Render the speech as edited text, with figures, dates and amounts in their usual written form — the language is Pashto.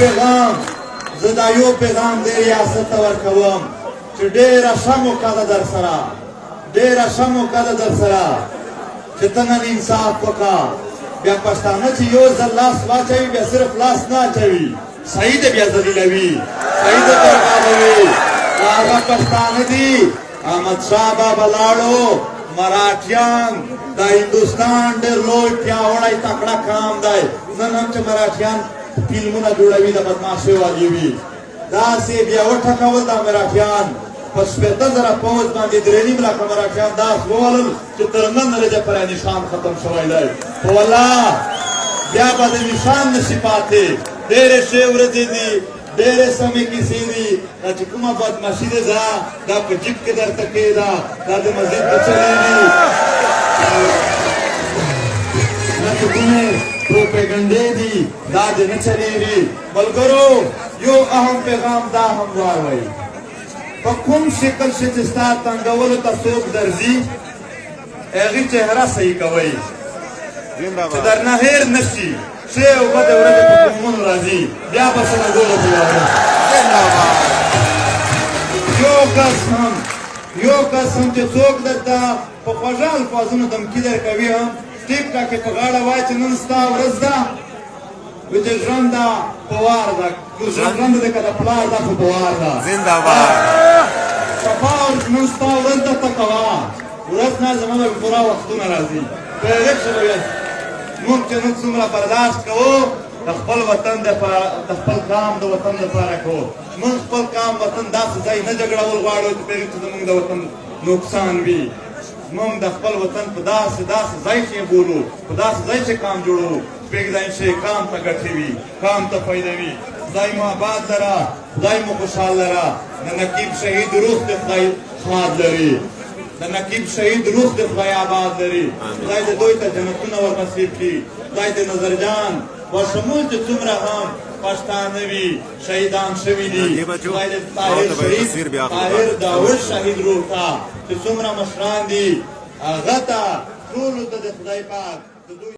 پیغام زه دا یو پیغام دې ریاست ته ورکوم چې ډېره ښه موقع ده در سره ډېره ښه موقع ده در سره چې ته نن انصاف وکړه بیا پښتانه چې یو ځل لاس واچوي بیا صرف لاس نه اچوي صحیح ده بیا ذلیلوي صحیح ده بربادوي هغه پښتانه دي احمدشاه بابا لاړو مراఠیان د هندوستان ډېر لوی پیاوړی تکړه قام دی نن هم چې مراఠیان فلمونه جوړوي د بدماشۍ والي وي داسې بیا وټکول دا مراఠیان په شپېته زره پوځ باندې 3.5 لکه مراಠیان داس وولل چې تر نن ورځې پورې نشان ختم شوی دی خو والله بیا به د نشان نشي پاتې ډېرې ښې ورځې دي ډېرې سمې کیسې دي دا چې کومه بدماشي ده دا په جیب کې درته کېده دا د مسجد ته چلېږي دا چې کومې پروپیګنډې دي دا دې نه چلېږي ملګرو یو اهم پیغام دا هم واورئ په کوم شکل چې ستا تنګولو ته څوک درځي هغې چهره صحیح کوئ چې درنه هېر نه شي ښې او بدې ورځې په قومونو راځي بیا به څه نه ګوره پرې واورئ یو کس هم چې څوک درته په خوږه الفاظونو دمکي درکوي هم ټیک ټاک یې په غاړه وایي چې نن ستا ورځ ده وایي چې ژرنده په وار ده ژرنده دی که د پلار ده خو په وار ده صفا نن ستا ورځ ده ته کوه ورځ نه زما به پوره وختونه راځي په هغې کښې به موږ چې نن څومره برداشت کوو د خپل وطن د خپل قام د وطن دپاره کوو موږ خپل قام وطن داسې ځای نه جګړول غواړو چې په هغې کښې زموږ د وطن نقصان وي موږ د خپل وطن په داسې ځای کې بولو په داسې ځای کې کام جوړو چې په هغې ځای کې کام ته ګټې وي کام ته فایده وي خدای مو آباد لره خدای مو خوشحال لره د نقیب شهید روح دې خدای ښاد لري د نقیب شهید روح دې خدای آباد لري خدای دې دوی ته جنتونه ورنصیب کړي خدای دې نظرجان وشمول چې څومره هم پښتانه وي شهیدان شوي دي خدای دې طاهر داود شهید روح ته چې څومره مشران دي هغه ته ټولو ته د خدای پاک د دوی